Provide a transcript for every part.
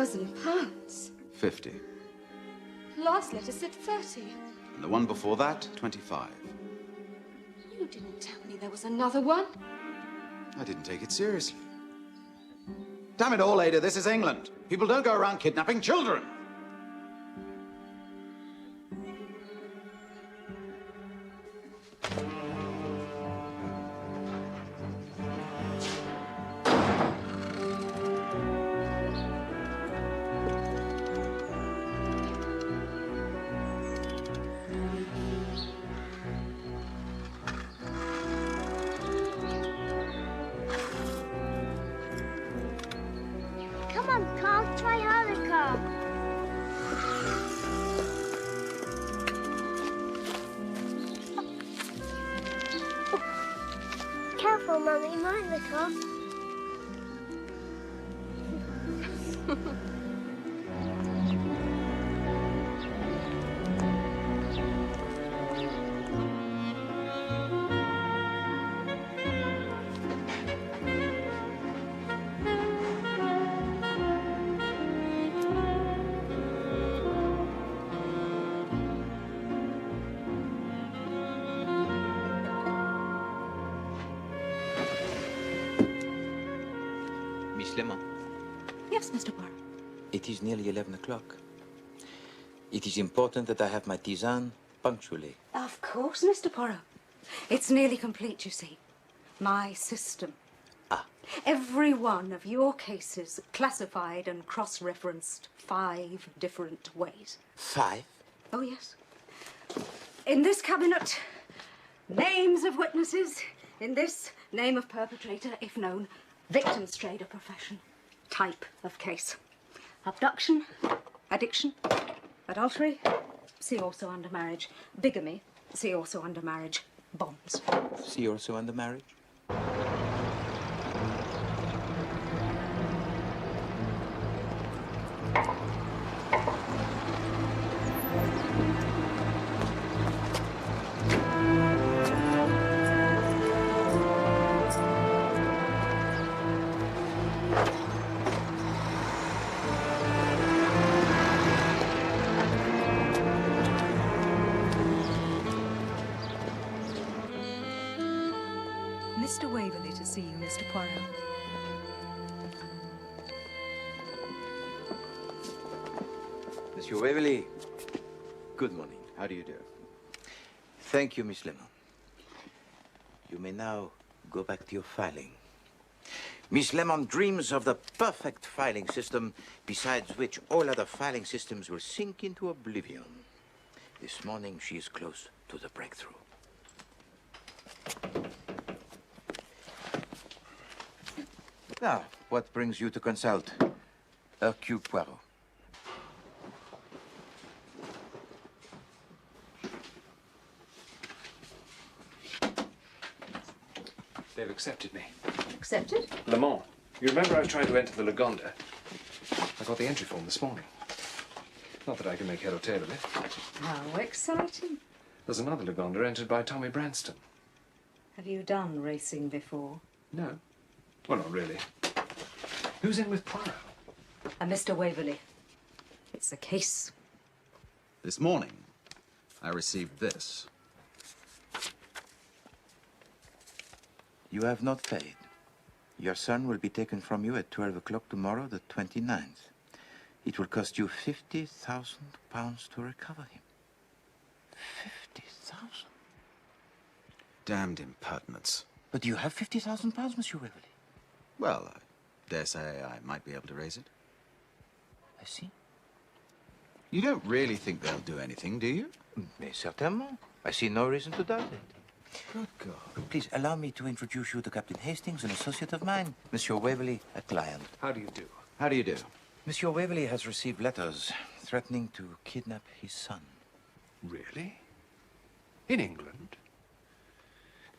£50,000. 50. Last letter said 30. And the one before that, 25. You didn't tell me there was another one. I didn't take it seriously. Damn it all, Ada, this is England. People don't go around kidnapping children. Come on, Carl, try harder, Carl. Careful, Mummy, mind the car. Miss Lemon. Yes, Mr. Poirot. It is nearly 11 o'clock. It is important that I have my tisane punctually. Of course, Mr. Poirot. It's nearly complete, you see. My system. Ah. Every one of your cases classified and cross-referenced 5 different ways. 5? Oh, yes. In this cabinet, names of witnesses. In this, name of perpetrator, if known. Victim's trade or profession. Type of case. Abduction, addiction, adultery, see also under marriage. Bigamy, see also under marriage. Bonds. See also under marriage? Mr. Waverly to see you, Mr. Poirot. Monsieur Waverly. Good morning. How do you do? Thank you, Miss Lemon. You may now go back to your filing. Miss Lemon dreams of the perfect filing system, besides which all other filing systems will sink into oblivion. This morning, she is close to the breakthrough. Now, what brings you to consult Hercule Poirot? They've accepted me. Accepted? Le Mans. You remember I was trying to enter the Lagonda? I got the entry form this morning. Not that I can make head or tail of it. How exciting. There's another Lagonda entered by Tommy Branston. Have you done racing before? No. Well, not really. Who's in with Poirot? Mr. Waverly. It's a case. This morning, I received this. You have not paid. Your son will be taken from you at 12 o'clock tomorrow, the 29th. It will cost you £50,000 to recover him. 50,000? Damned impertinence. But do you have £50,000, Monsieur Waverly? Well, I dare say I might be able to raise it. I see. You don't really think they'll do anything, do you? Mais certainement. I see no reason to doubt it. Good God. Please allow me to introduce you to Captain Hastings, an associate of mine. Monsieur Waverly, a client. How do you do? How do you do? Monsieur Waverly has received letters threatening to kidnap his son. Really? In England?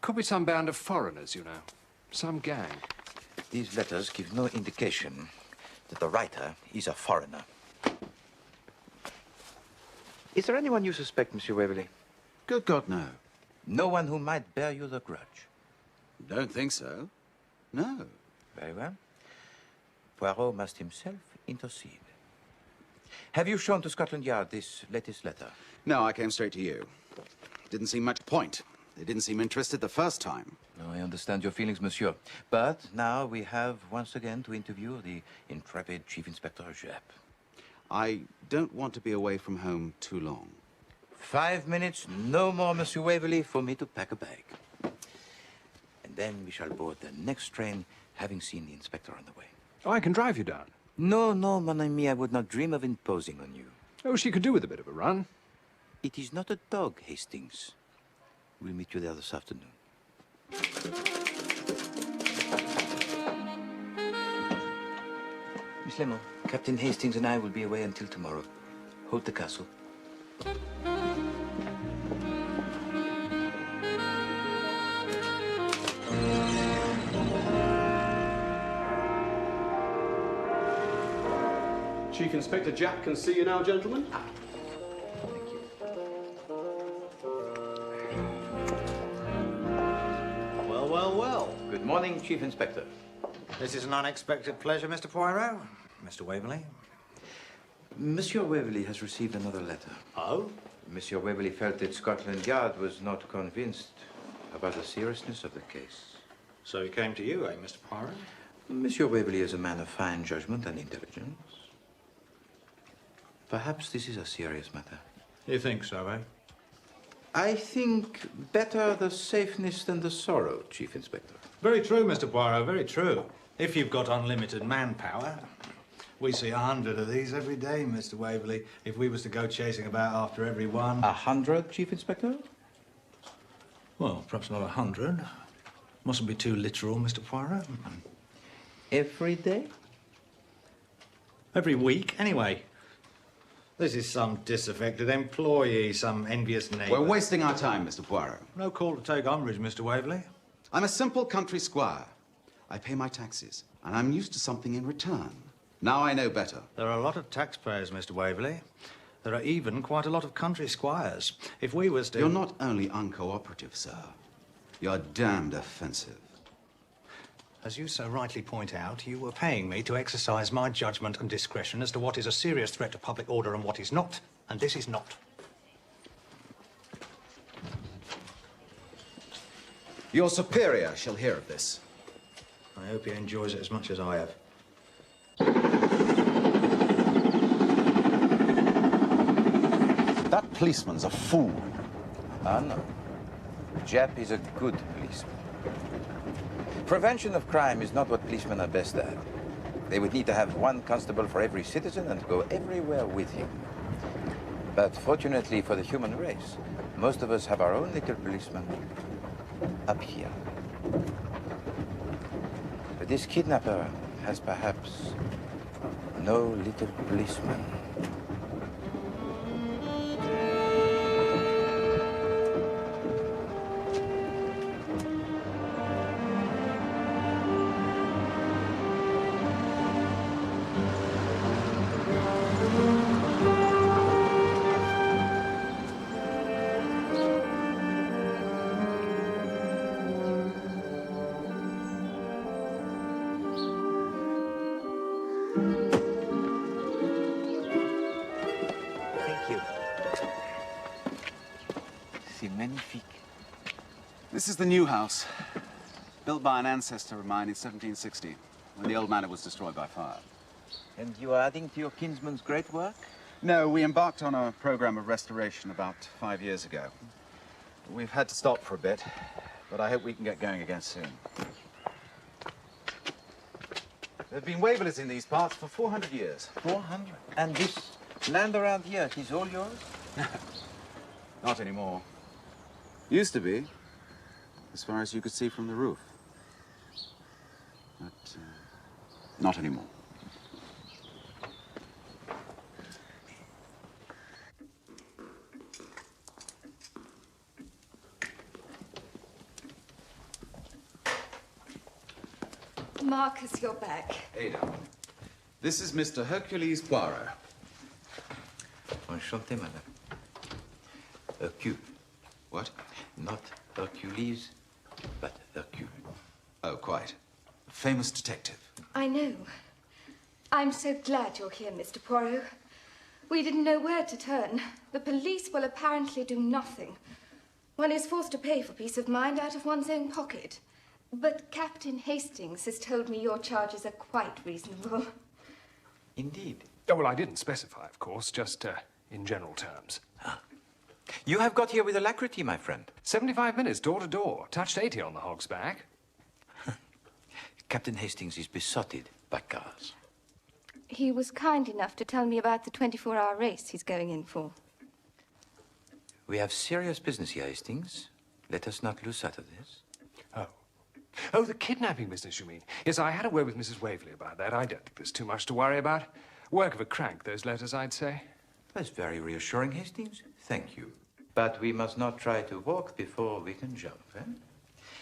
Could be some band of foreigners, you know. Some gang. These letters give no indication that the writer is a foreigner. Is there anyone you suspect, Monsieur Waverly? Good God, no. No one who might bear you the grudge? Don't think so. No. Very well. Poirot must himself intercede. Have you shown to Scotland Yard this latest letter? No, I came straight to you. Didn't seem much point. They didn't seem interested the first time. No, I understand your feelings, monsieur. But now we have once again to interview the intrepid Chief Inspector Japp. I don't want to be away from home too long. 5 minutes, no more, Monsieur Waverly, for me to pack a bag. And then we shall board the next train, having seen the inspector on the way. Oh, I can drive you down. No, no, mon ami, I would not dream of imposing on you. Oh, she could do with a bit of a run. It is not a dog, Hastings. We'll meet you there this afternoon. Miss Lemon, Captain Hastings and I will be away until tomorrow. Hold the castle. Chief Inspector Japp can see you now, gentlemen. Thank you. Well, well, well. Good morning, Chief Inspector. This is an unexpected pleasure, Mr. Poirot. Mr. Waverly. Monsieur Waverly has received another letter. Oh? Monsieur Waverly felt that Scotland Yard was not convinced about the seriousness of the case. So he came to you, eh, Mr. Poirot? Monsieur Waverly is a man of fine judgment and intelligence. Perhaps this is a serious matter. You think so, eh? I think better the safeness than the sorrow, Chief Inspector. Very true, Mr. Poirot, very true. If you've got unlimited manpower. We see 100 of these every day, Mr. Waverly. If we was to go chasing about after every one... 100, Chief Inspector? Well, perhaps not 100. Mustn't be too literal, Mr. Poirot. Every day? Every week, anyway. This is some disaffected employee, some envious neighbour. We're wasting our time, Mr. Poirot. No call to take umbrage, Mr. Waverly. I'm a simple country squire. I pay my taxes, and I'm used to something in return. Now I know better. There are a lot of taxpayers, Mr. Waverly. There are even quite a lot of country squires. If we was to... You're not only uncooperative, sir. You're damned offensive. As you so rightly point out, you were paying me to exercise my judgment and discretion as to what is a serious threat to public order and what is not, and this is not. Your superior shall hear of this. I hope he enjoys it as much as I have. That policeman's a fool. Ah, no. Japp is a good policeman. Prevention of crime is not what policemen are best at. They would need to have one constable for every citizen and go everywhere with him. But fortunately for the human race, most of us have our own little policeman up here. But this kidnapper has perhaps no little policeman. This is the new house, built by an ancestor of mine in 1760, when the old manor was destroyed by fire. And you are adding to your kinsman's great work? No, we embarked on a program of restoration about 5 years ago. We've had to stop for a bit, but I hope we can get going again soon. There have been Waverleys in these parts for 400 years. 400? And this land around here, it is all yours? Not anymore. Used to be, as far as you could see from the roof. But not anymore. Marcus, you're back. Ada, this is Mr. Hercules Poirot. Enchanté, madame. Hercule. What? Not Hercules, but Hercule. Oh, quite. Famous detective. I know. I'm so glad you're here, Mr. Poirot. We didn't know where to turn. The police will apparently do nothing. One is forced to pay for peace of mind out of one's own pocket. But Captain Hastings has told me your charges are quite reasonable. Indeed. Oh, well, I didn't specify, of course, just in general terms. You have got here with alacrity, my friend. 75 minutes, door to door. Touched 80 on the hog's back. Captain Hastings is besotted by cars. He was kind enough to tell me about the 24-hour race he's going in for. We have serious business here, Hastings. Let us not lose sight of this. Oh. Oh, the kidnapping business, you mean? Yes, I had a word with Mrs. Waverly about that. I don't think there's too much to worry about. Work of a crank, those letters, I'd say. That's very reassuring, Hastings. Thank you. But we must not try to walk before we can jump, eh?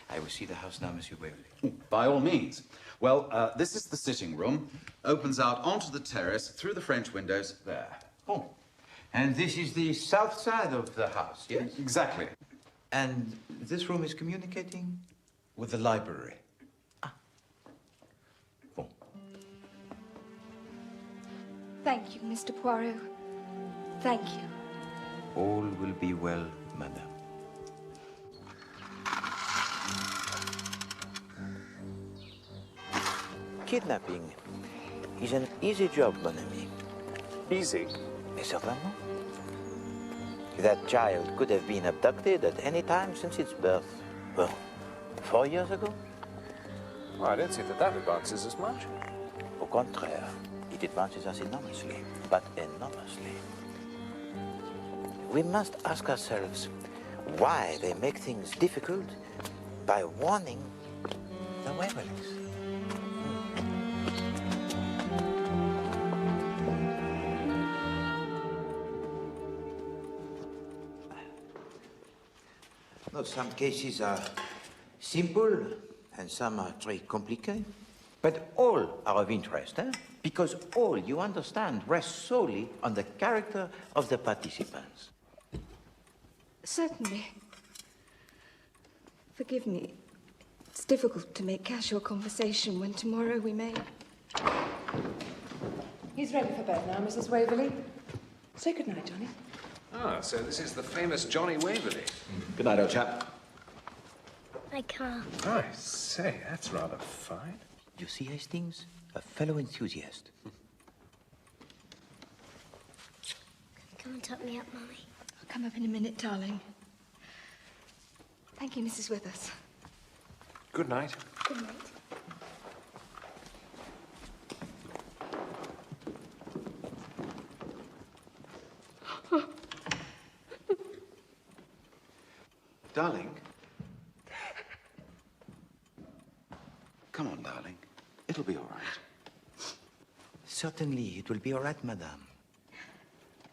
I will see the house now, Monsieur Waverly. By all means. Well, this is the sitting room. Opens out onto the terrace, through the French windows, there. Oh. And this is the south side of the house, yes? Exactly. And this room is communicating? With the library. Bon. Thank you, Mr. Poirot. Thank you. All will be well, madame. Kidnapping is an easy job, mon ami. Easy. Mais certainement. That child could have been abducted at any time since its birth. Well, 4 years ago? Well, I don't see that advances as much. Au contraire, it advances us enormously, but enormously. We must ask ourselves why they make things difficult by warning the Waverleys. No, some cases are simple and some are very complicated. But all are of interest, eh? Because all, you understand, rests solely on the character of the participants. Certainly. Forgive me. It's difficult to make casual conversation when tomorrow we may... He's ready for bed now, Mrs. Waverly. Say goodnight, Johnny. Ah, so this is the famous Johnnie Waverly. Good night, old chap. I can't. I say, that's rather fine. You see, Hastings? A fellow enthusiast. Come and tuck me up, Mummy. I'll come up in a minute, darling. Thank you, Mrs. Withers. Good night. Good night. Darling. Come on, darling. It'll be all right. Certainly, it will be all right, madame.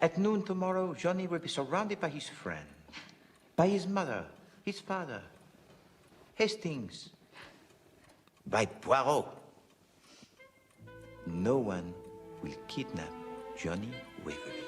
At noon tomorrow, Johnny will be surrounded by his friend, by his mother, his father, Hastings, by Poirot. No one will kidnap Johnnie Waverly.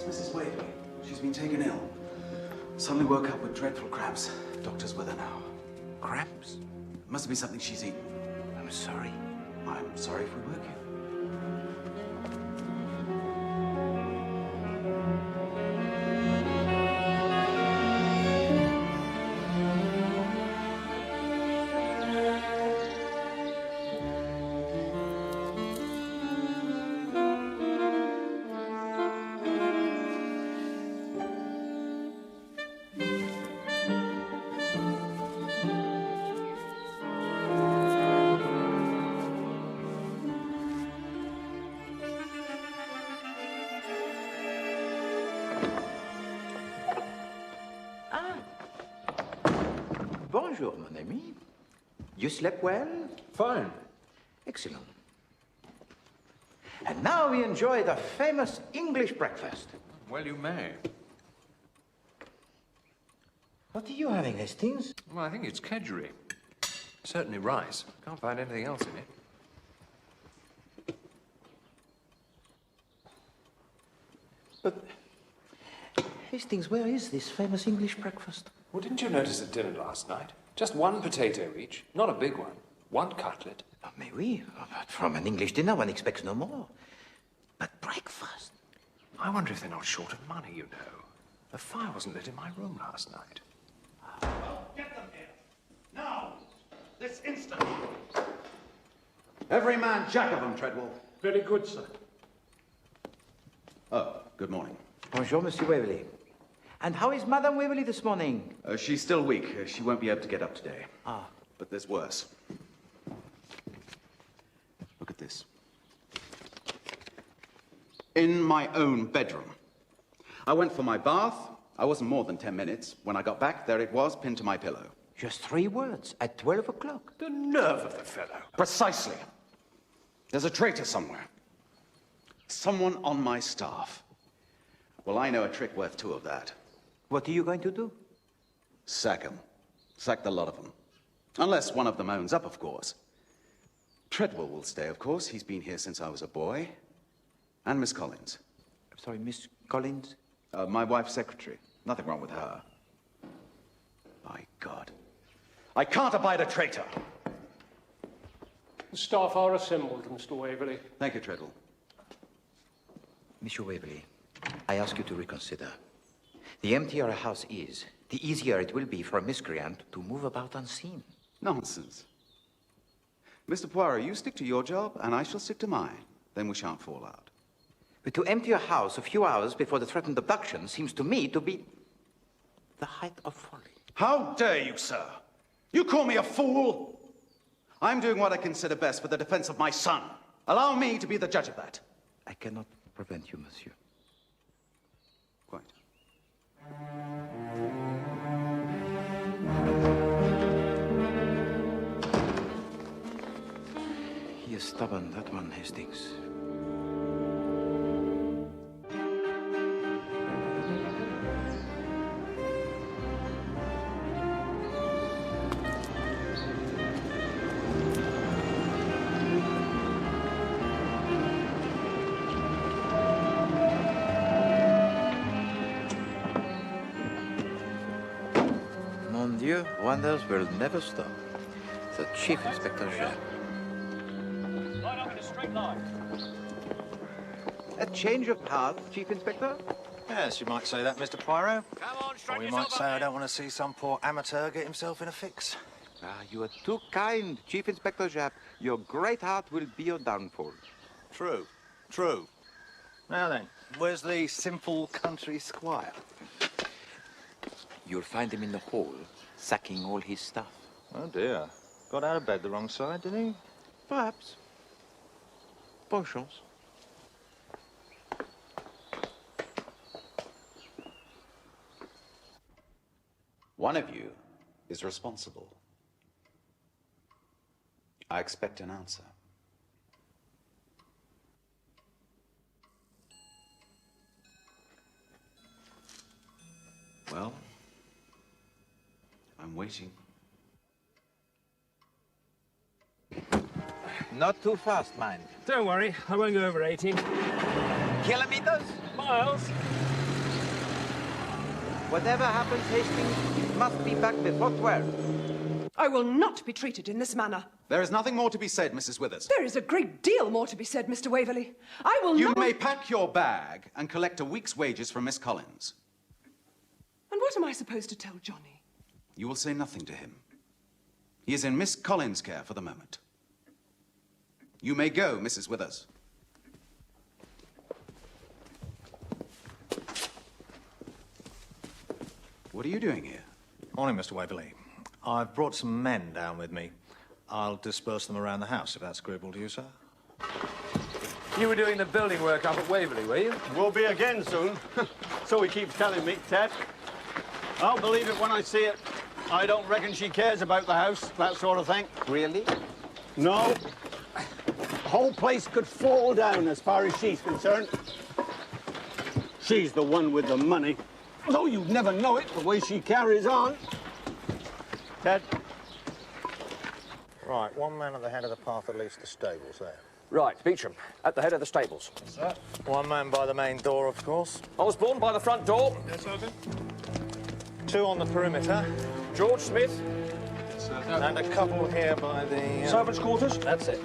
Mrs. Waverly. She's been taken ill. Suddenly woke up with dreadful cramps. Doctor's with her now. Cramps? Must be something she's eaten. I'm sorry. I'm sorry if we woke you. Bonjour, mon ami. You slept well? Fine. Excellent. And now we enjoy the famous English breakfast. Well, you may. What are you having, Hastings? Well, I think it's kedgeree. Certainly rice. Can't find anything else in it. But, Hastings, where is this famous English breakfast? Well, didn't you notice at dinner last night? Just one potato each. Not a big one. One cutlet. Oh, mais oui, but from an English dinner one expects no more. But breakfast? I wonder if they're not short of money, you know. The fire wasn't lit in my room last night. Well, get them here. Now. This instant. Every man jack of them, Treadwell. Very good, sir. Oh, good morning. Bonjour, Monsieur Waverly. And how is Madame Waverly this morning? She's still weak. She won't be able to get up today. Ah. But there's worse. Look at this. In my own bedroom. I went for my bath. I wasn't more than 10 minutes. When I got back, there it was, pinned to my pillow. Just 3 words at 12 o'clock. The nerve of the fellow. Precisely. There's a traitor somewhere. Someone on my staff. Well, I know a trick worth 2 of that. What are you going to do? Sack 'em. Sack the lot of them. Unless one of them owns up, of course. Treadwell will stay, of course. He's been here since I was a boy. And Miss Collins. I'm sorry, Miss Collins? My wife's secretary. Nothing wrong with her. My God. I can't abide a traitor. The staff are assembled, Mr. Waverly. Thank you, Treadwell. Monsieur Waverly, I ask you to reconsider. The emptier a house is, the easier it will be for a miscreant to move about unseen. Nonsense. Mr. Poirot, you stick to your job, and I shall stick to mine. Then we shan't fall out. But to empty a house a few hours before the threatened abduction seems to me to be the height of folly. How dare you, sir? You call me a fool? I'm doing what I consider best for the defense of my son. Allow me to be the judge of that. I cannot prevent you, monsieur. Quite. He is stubborn, that one, Hastings. Mon Dieu, wonders will never stop. The Chief Inspector Jacques. Line up in a straight line. A change of heart, Chief Inspector? Yes, you might say that, Mr. Poirot. Come on, straighten Or you yourself might say up, I mate. don't want to see some poor amateur get himself in a fix. Ah, you are too kind, Chief Inspector Jacques. Your great heart will be your downfall. True, true. Now then, where's the simple country squire? You'll find him in the hall, sacking all his stuff. Oh dear. Got out of bed the wrong side, did he? Perhaps. Bonne chance. One of you is responsible. I expect an answer. Well, I'm waiting. Not too fast, mind. Don't worry, I won't go over 18. Kilometers? Miles? Whatever happens, Hastings, it must be back before 12. I will not be treated in this manner. There is nothing more to be said, Mrs. Withers. There is a great deal more to be said, Mr. Waverly. I will You not... may pack your bag and collect a week's wages from Miss Collins. And what am I supposed to tell Johnny? You will say nothing to him. He is in Miss Collins' care for the moment. You may go, Mrs. Withers. What are you doing here? Morning, Mr. Waverly. I've brought some men down with me. I'll disperse them around the house, if that's agreeable to you, sir. You were doing the building work up at Waverly, were you? Will be again soon. So he keeps telling me, Ted. I'll believe it when I see it. I don't reckon she cares about the house, that sort of thing. Really? No. The whole place could fall down as far as she's concerned. She's the one with the money. Though you'd never know it, the way she carries on. Ted. Right, one man at the head of the path that leads to the stables there. Right, Beecham, at the head of the stables. Yes, sir. One man by the main door, of course. Osborne by the front door. Yes, Sergeant. Two on the perimeter. George Smith. Yes, sir. And a couple here by the... Servants' quarters. That's it.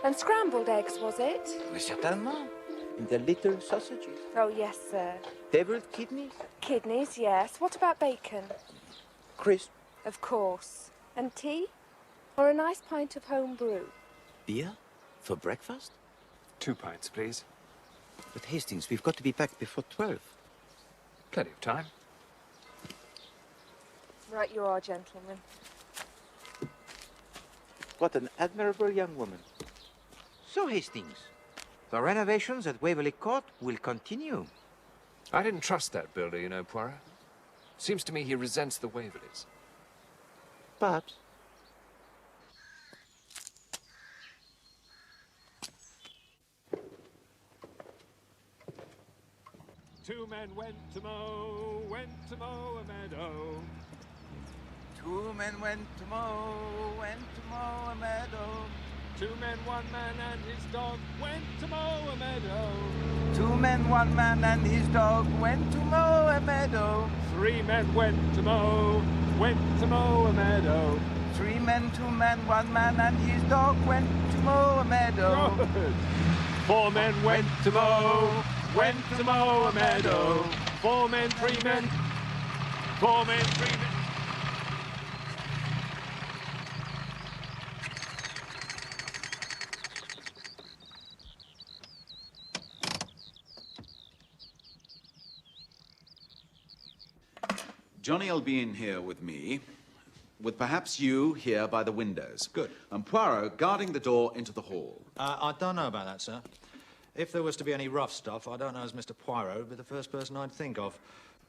And scrambled eggs, was it? Mais certainement. The little sausages. Oh, yes, sir. Deviled kidneys. Kidneys, yes. What about bacon? Crisp. Of course. And tea? Or a nice pint of home brew? Beer? For breakfast? 2 pints, please. But Hastings, we've got to be back before 12. Plenty of time. Right you are, gentlemen. What an admirable young woman. So, Hastings, the renovations at Waverly Court will continue. I didn't trust that builder, you know, Poirot. Seems to me he resents the Waverleys. Perhaps. Two men went to mow a meadow. Two men went to mow a meadow. Two men, one man and his dog went to mow a meadow. Two men, one man and his dog went to mow a meadow. Three men went to mow a meadow. Three men, two men, one man and his dog went to mow a meadow. Good. Four men went to mow a meadow. Four men, three men. Four men, three men. Johnny'll be in here with me, with perhaps you here by the windows. Good. And Poirot guarding the door into the hall. I don't know about that, sir. If there was to be any rough stuff, I don't know as Mr. Poirot would be the first person I'd think of.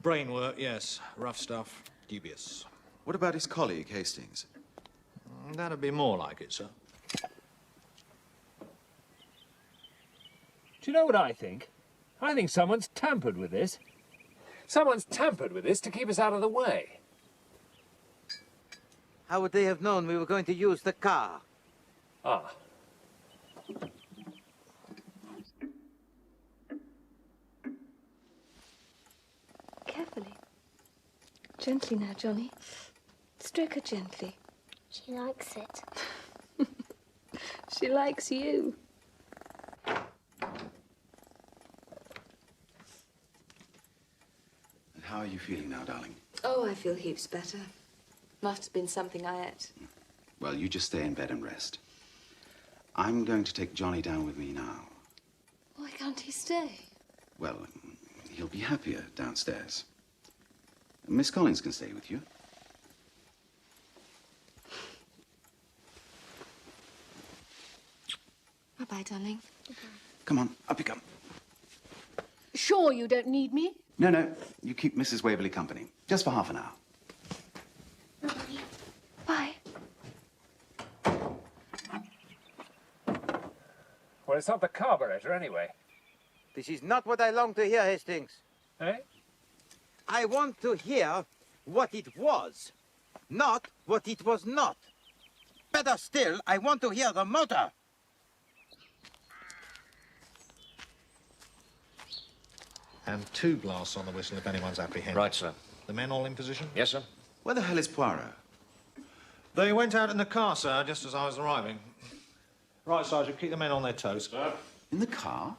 Brain work, yes. Rough stuff, dubious. What about his colleague, Hastings? That'd be more like it, sir. Do you know what I think? I think someone's tampered with this. Someone's tampered with this to keep us out of the way. How would they have known we were going to use the car? Ah. Carefully. Gently now, Johnny. Stroke her gently. She likes it. She likes you. How are you feeling now, darling? Oh, I feel heaps better. Must have been something I ate. Well, you just stay in bed and rest. I'm going to take Johnny down with me now. Why can't he stay? Well, he'll be happier downstairs. Miss Collins can stay with you. Bye-bye, darling. Come on, up you come. Sure you don't need me? No, you keep Mrs. Waverly company, just for half an hour. Bye. Well, it's not the carburetor, anyway. This is not what I long to hear, Hastings. Eh? I want to hear what it was, not what it was not. Better still, I want to hear the motor. And 2 blasts on the whistle if anyone's apprehended. Right, sir. The men all in position? Yes, sir. Where the hell is Poirot? They went out in the car, sir, just as I was arriving. Right, Sergeant, keep the men on their toes. Sir? In the car?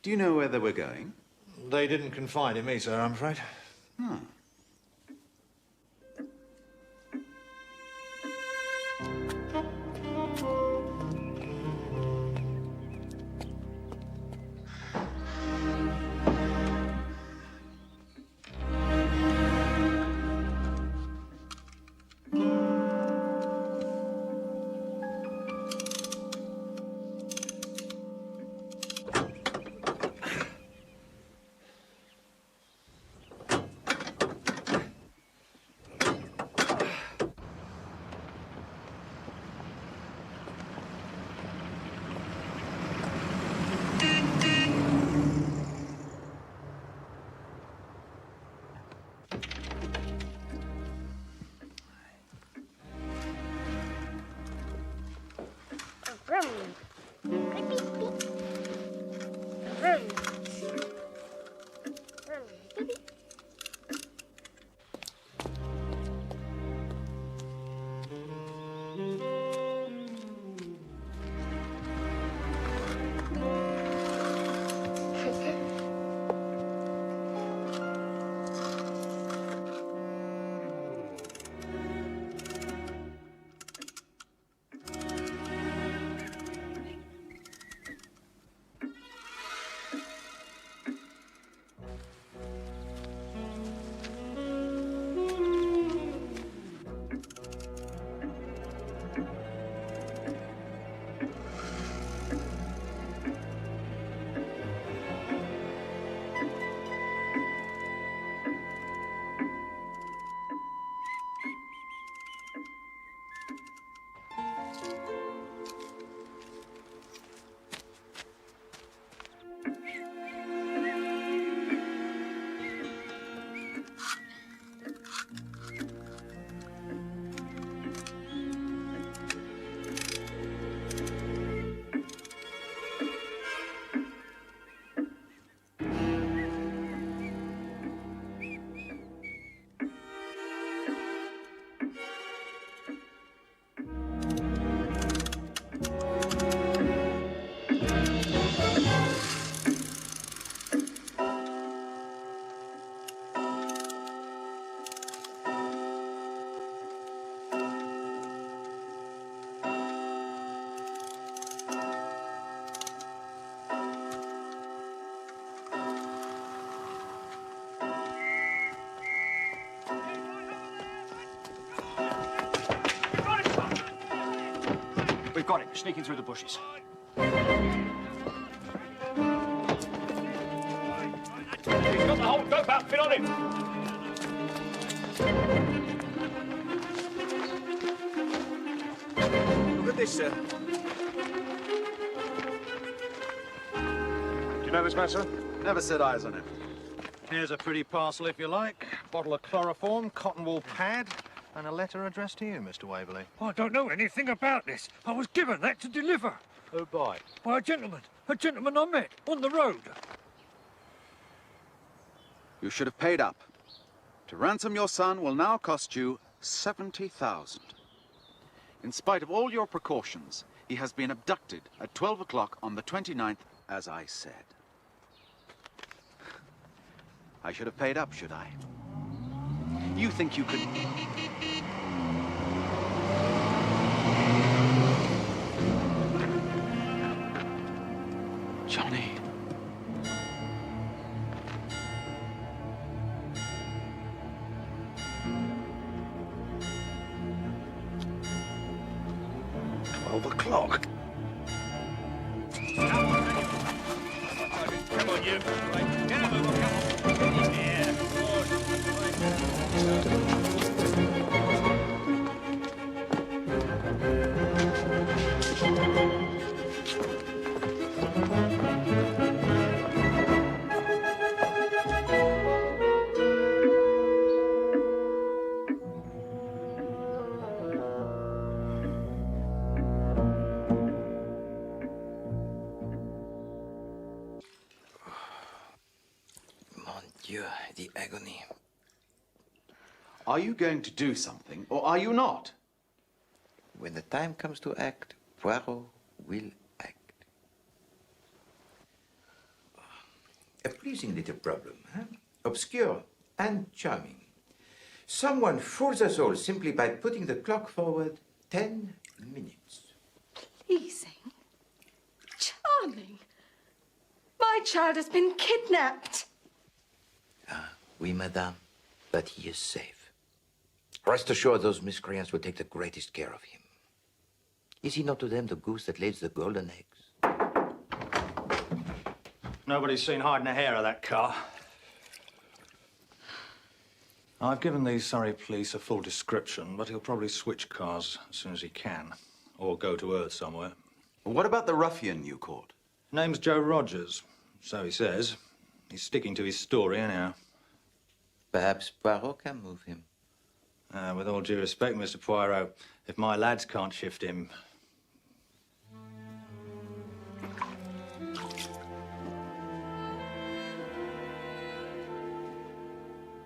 Do you know where they were going? They didn't confide in me, sir, I'm afraid. Hmm. We've got it. Sneaking through the bushes. He's got the whole dope outfit on him. Look at this, sir. Do you know this man, sir? Never set eyes on him. Here's a pretty parcel, if you like. Bottle of chloroform, cotton wool pad, and a letter addressed to you, Mr. Waverly. I don't know anything about this. I was given that to deliver. Who by? By a gentleman I met on the road. You should have paid up. To ransom your son will now cost you 70,000. In spite of all your precautions, he has been abducted at 12 o'clock on the 29th, as I said. I should have paid up, should I? You think you could... Johnny. $12. Come on, you. Get him over, come on. Yeah. The agony. Are you going to do something, or are you not? When the time comes to act, Poirot will act. A pleasing little problem, huh? Obscure and charming. Someone fools us all simply by putting the clock forward 10 minutes. Pleasing? Charming? My child has been kidnapped. Oui, madame, but he is safe. Rest assured those miscreants will take the greatest care of him. Is he not to them the goose that lays the golden eggs? Nobody's seen hiding a hair of that car. I've given the Surrey police a full description, but he'll probably switch cars as soon as he can, or go to Earth somewhere. What about the ruffian you caught? Name's Joe Rogers, so he says. He's sticking to his story anyhow. Perhaps Poirot can move him. With all due respect, Mr. Poirot, if my lads can't shift him...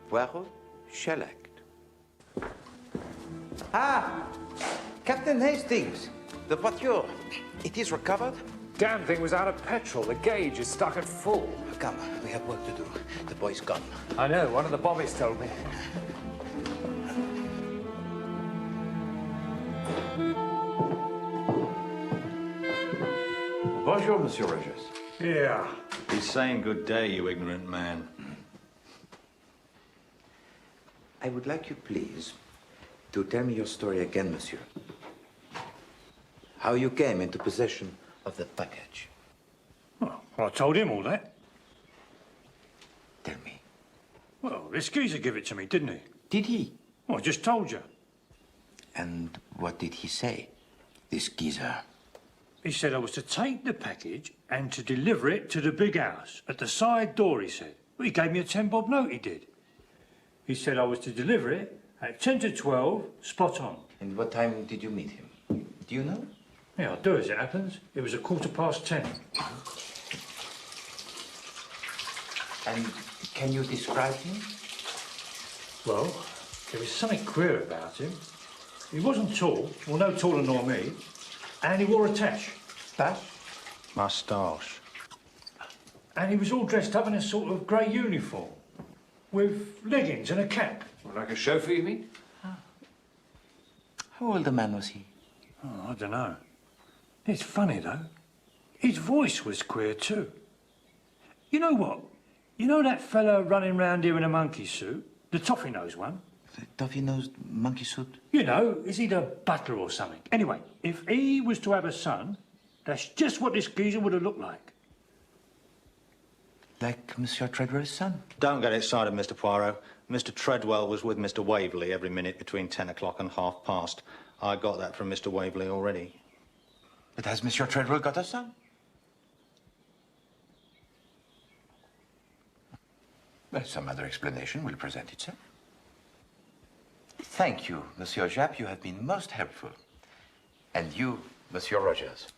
Poirot shall act. Ah! Captain Hastings, the voiture. It is recovered? Damn thing was out of petrol. The gauge is stuck at full. Come, we have work to do. The boy's gone. I know, one of the bobbies told me. Bonjour, Monsieur Rogers. Yeah. He's saying good day, you ignorant man. I would like you, please, to tell me your story again, monsieur. How you came into possession of the package. Well, I told him all that. Tell me. Well, this geezer gave it to me, didn't he? Did he? Well, I just told you. And what did he say, this geezer? He said I was to take the package and to deliver it to the big house. At the side door, he said. Well, he gave me a 10-bob note, he did. He said I was to deliver it at 10 to 12, spot on. And what time did you meet him? Do you know? Yeah, I do as it happens. It was 10:15. And can you describe him? Well, there was something queer about him. He wasn't tall, well, no taller nor me, and he wore a tash. Tash? Moustache. And he was all dressed up in a sort of grey uniform, with leggings and a cap. Like a chauffeur, you mean? How old a man was he? Oh, I don't know. It's funny, though. His voice was queer, too. You know what? You know that fella running round here in a monkey suit? The toffee-nosed one? The toffee-nosed monkey suit? You know, is he the butler or something? Anyway, if he was to have a son, that's just what this geezer would have looked like. Like Monsieur Treadwell's son? Don't get excited, Mr. Poirot. Mr. Treadwell was with Mr. Waverly every minute between 10 o'clock and 1:30. I got that from Mr. Waverly already. But has Monsieur Treadwell got a son? Well, some other explanation will present itself. Thank you, Monsieur Japp. You have been most helpful. And you, Monsieur Rogers.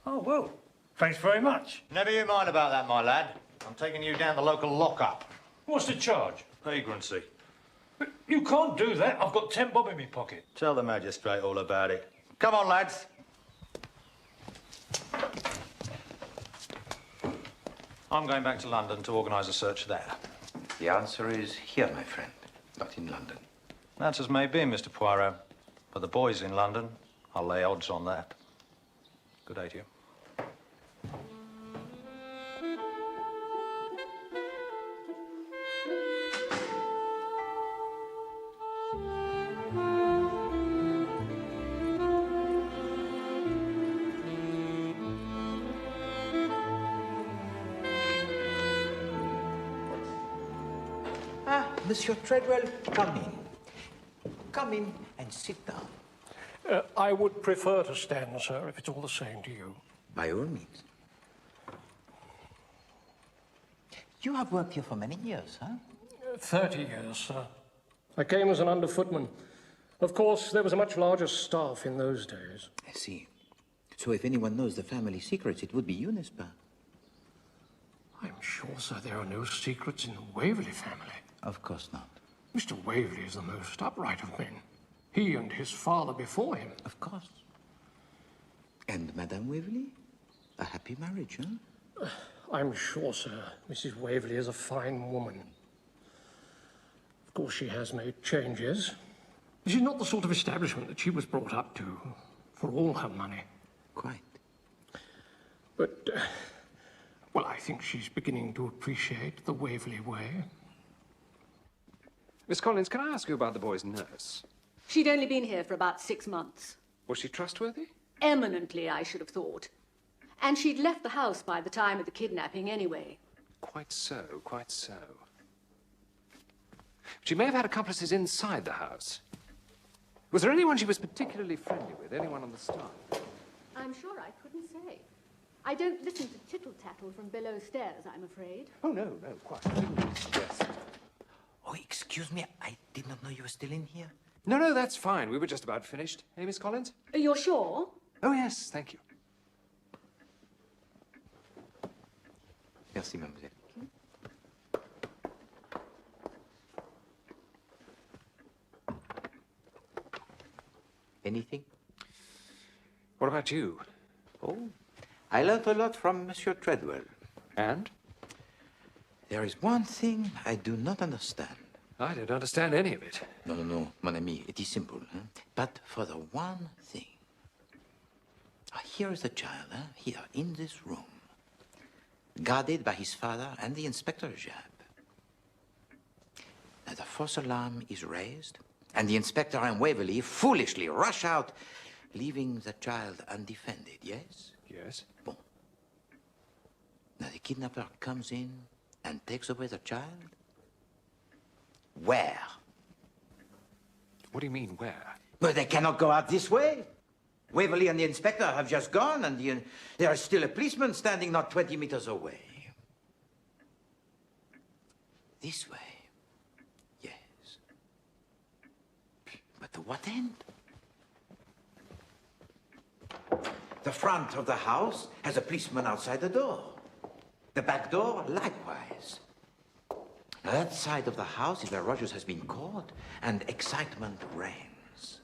Oh, well, thanks very much. Never you mind about that, my lad. I'm taking you down the local lockup. What's the charge? Vagrancy. But you can't do that. I've got 10 bob in my pocket. Tell the magistrate all about it. Come on, lads. I'm going back to London to organise a search there. The answer is here, my friend, not in London. That's as may be, Mr. Poirot. But the boy's in London. I'll lay odds on that. Good day to you. Monsieur Treadwell, come in. Come in and sit down. I would prefer to stand, sir, if it's all the same to you. By all means. You have worked here for many years, huh? 30 years, sir. I came as an underfootman. Of course, there was a much larger staff in those days. I see. So if anyone knows the family secrets, it would be you, n'est-ce pas? I'm sure, sir, there are no secrets in the Waverly family. Of course not. Mr. Waverly is the most upright of men. He and his father before him. Of course. And Madame Waverly? A happy marriage, huh? I'm sure, sir, Mrs. Waverly is a fine woman. Of course, she has made changes. This is not the sort of establishment that she was brought up to, for all her money. Quite. But, well, I think she's beginning to appreciate the Waverly way. Miss Collins, can I ask you about the boy's nurse? She'd only been here for about 6 months. Was she trustworthy? Eminently, I should have thought. And she'd left the house by the time of the kidnapping anyway. Quite so, quite so. She may have had accomplices inside the house. Was there anyone she was particularly friendly with? Anyone on the staff? I'm sure I couldn't say. I don't listen to tittle-tattle from below stairs, I'm afraid. Oh, no, quite. I didn't suggest. Oh, excuse me, I did not know you were still in here. No, that's fine. We were just about finished. Hey, Miss Collins? You're sure? Oh, yes, thank you. Merci, mademoiselle. Anything? What about you? Oh, I learned a lot from Monsieur Treadwell. And? There is one thing I do not understand. I don't understand any of it. No, no, no, mon ami, it is simple. But for the one thing. Here is the child, here, in this room, guarded by his father and the Inspector Jab. Now, the false alarm is raised, and the Inspector and Waverly foolishly rush out, leaving the child undefended, yes? Yes. Bon. Now, the kidnapper comes in and takes away the child. Where? What do you mean, where? But they cannot go out this way. Waverly and the Inspector have just gone, and there is still a policeman standing not 20 meters away. This way. Yes. But to what end? The front of the house has a policeman outside the door. The back door, likewise. That side of the house is where Rogers has been caught, and excitement reigns.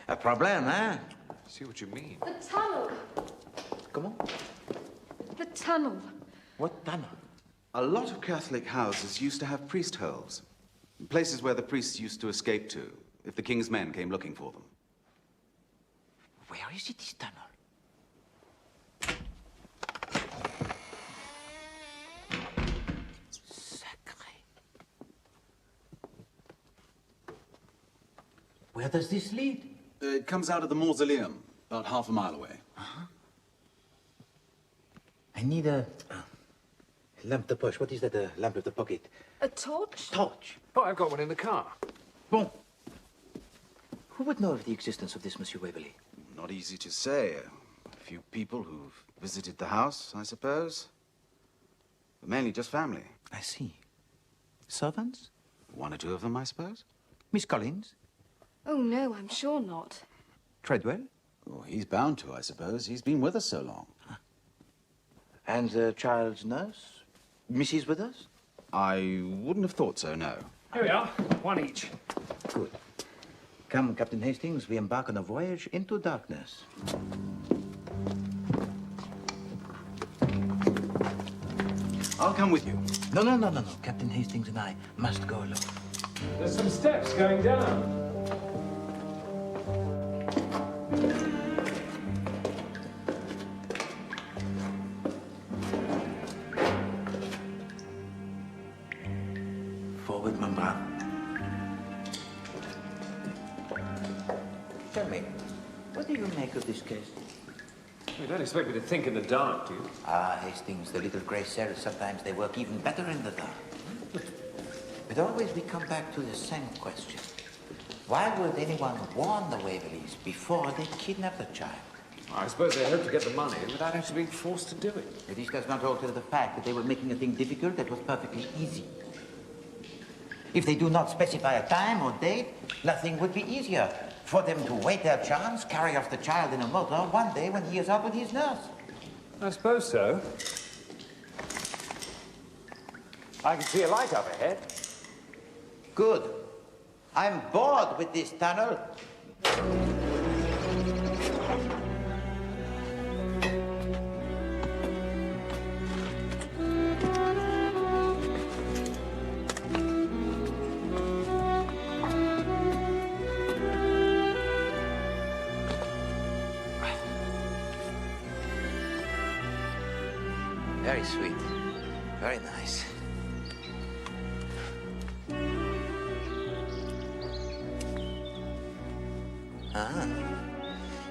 A problem, huh? See what you mean. The tunnel. Comment? The tunnel. What tunnel? A lot of Catholic houses used to have priest holes. Places where the priests used to escape to, if the king's men came looking for them. Where is it, this tunnel? Sacré. Where does this lead? It comes out of the mausoleum, about half a mile away. I need a lampe de poche. What is that, a lamp of the pocket? A torch? Torch. Oh, I've got one in the car. Bon. Who would know of the existence of this, Monsieur Waverly? Not easy to say. A few people who've visited the house, I suppose. But mainly just family. I see. Servants? One or two of them, I suppose. Miss Collins? Oh, no, I'm sure not. Treadwell? Oh, he's bound to, I suppose. He's been with us so long. And the child's nurse? Mrs. Withers? I wouldn't have thought so, no. Here we are, one each. Good. Come, Captain Hastings, we embark on a voyage into darkness. I'll come with you. No, no, no, no, no. Captain Hastings and I must go alone. There's some steps going down. Forward, mon brave. Tell me, what do you make of this case? You don't expect me to think in the dark, do you? Ah, Hastings, the little grey cells, sometimes they work even better in the dark. But always we come back to the same question. Why would anyone warn the Waverleys before they kidnap the child? I suppose they hope to get the money without actually being forced to do it. But this does not alter the fact that they were making a thing difficult that was perfectly easy. If they do not specify a time or date, nothing would be easier. For them to wait their chance, carry off the child in a motor one day when he is out with his nurse. I suppose so. I can see a light up ahead. Good. I'm bored with this tunnel. Very sweet. Very nice. Ah.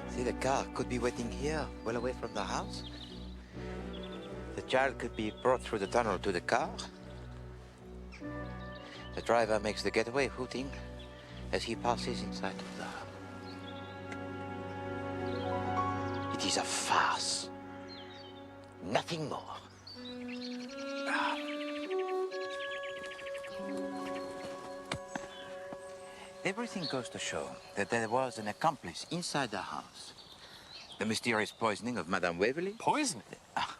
See, the car could be waiting here, well away from the house. The child could be brought through the tunnel to the car. The driver makes the getaway, hooting as he passes inside of the house. It is a farce. Nothing more. Everything goes to show that there was an accomplice inside the house. The mysterious poisoning of Madame Waverly. Poison? Ah,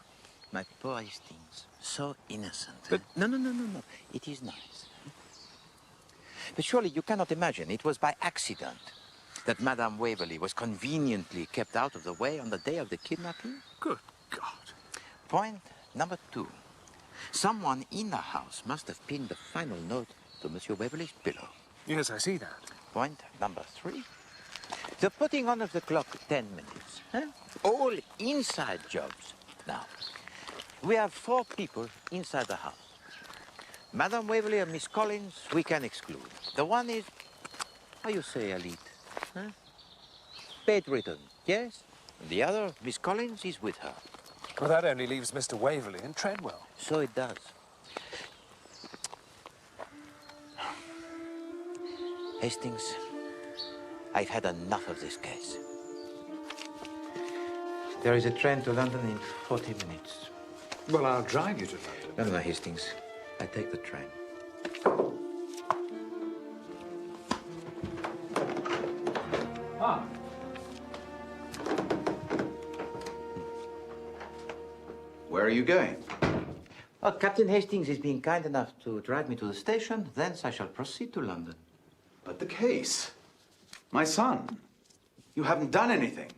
my poor Hastings. So innocent. But no. It is nice. But surely you cannot imagine it was by accident that Madame Waverly was conveniently kept out of the way on the day of the kidnapping? Good God. Point number 2. Someone in the house must have pinned the final note to Monsieur Waverly's pillow. Yes, I see that. Point number 3. The putting on of the clock 10 minutes. Huh? All inside jobs. Now, we have 4 people inside the house. Madame Waverly and Miss Collins, we can exclude. The one is, how you say, elite? Huh? Bedridden, yes? And the other, Miss Collins, is with her. Well, that only leaves Mr. Waverly and Treadwell. So it does. Hastings, I've had enough of this case. There is a train to London in 40 minutes. Well, I'll drive you to London. No, Hastings. I take the train. Ah. Where are you going? Oh, Captain Hastings is being kind enough to drive me to the station. Thence I shall proceed to London. But the case. My son. You haven't done anything.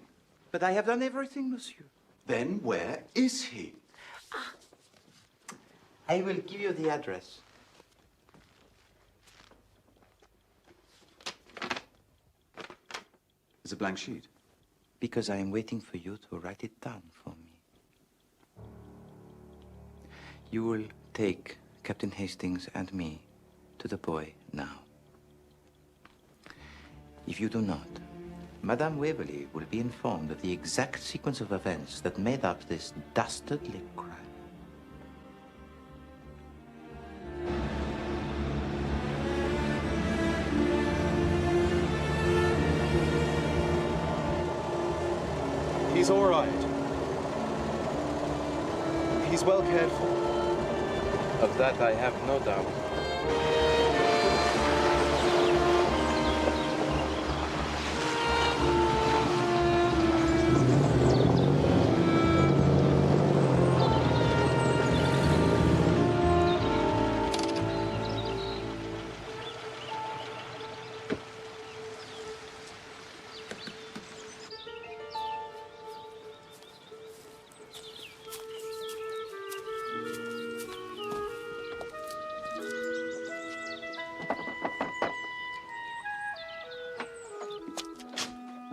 But I have done everything, monsieur. Then where is he? I will give you the address. It's a blank sheet. Because I am waiting for you to write it down for me. You will take Captain Hastings and me to the boy now. If you do not, Madame Waverly will be informed of the exact sequence of events that made up this dastardly crime. He's all right. He's well cared for. Of that I have no doubt.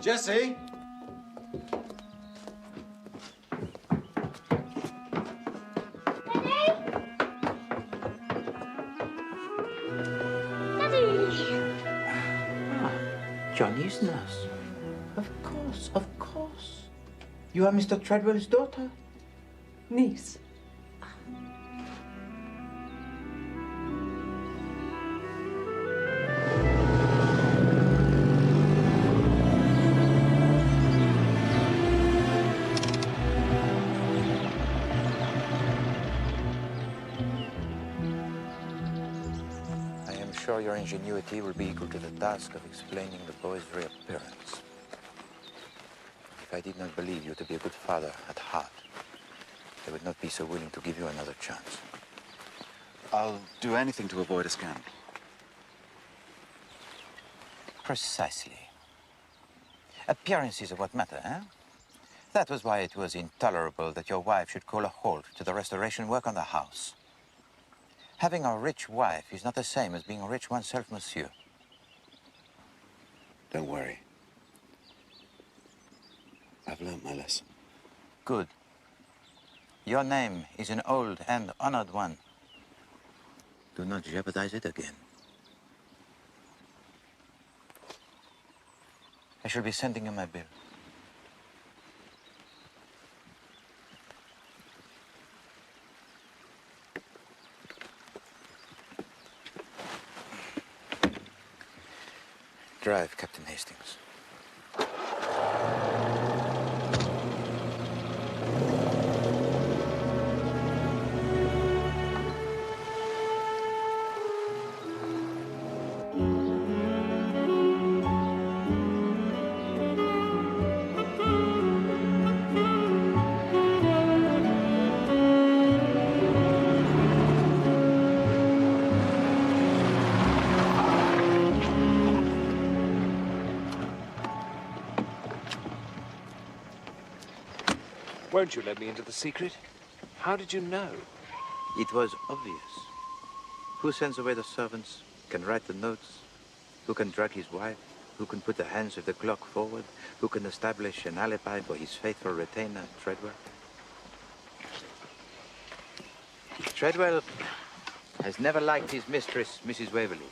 Jesse? Johnny's nurse. Of course, of course. You are Mr. Treadwell's daughter? Niece. Your ingenuity will be equal to the task of explaining the boy's reappearance. If I did not believe you to be a good father at heart, I would not be so willing to give you another chance. I'll do anything to avoid a scandal. Precisely. Appearances are what matter, eh? That was why it was intolerable that your wife should call a halt to the restoration work on the house. Having a rich wife is not the same as being rich oneself, monsieur. Don't worry. I've learnt my lesson. Good. Your name is an old and honored one. Do not jeopardize it again. I shall be sending you my bill. Drive, Captain Hastings. Won't you let me into the secret? How did you know? It was obvious. Who sends away the servants, can write the notes, who can drug his wife, who can put the hands of the clock forward, who can establish an alibi for his faithful retainer, Treadwell. Treadwell has never liked his mistress, Mrs. Waverly,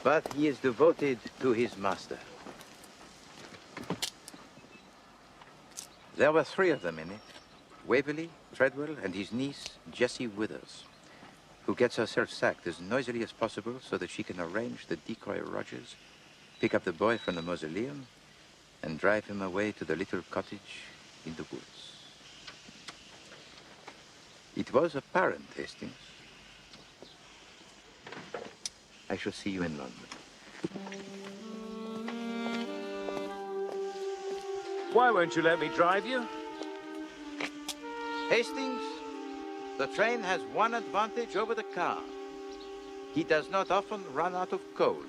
but he is devoted to his master. There were 3 of them in it. Waverly, Treadwell, and his niece, Jessie Withers, who gets herself sacked as noisily as possible so that she can arrange the decoy Rogers, pick up the boy from the mausoleum, and drive him away to the little cottage in the woods. It was apparent, Hastings. I shall see you in London. Why won't you let me drive you? Hastings, the train has one advantage over the car. He does not often run out of coal.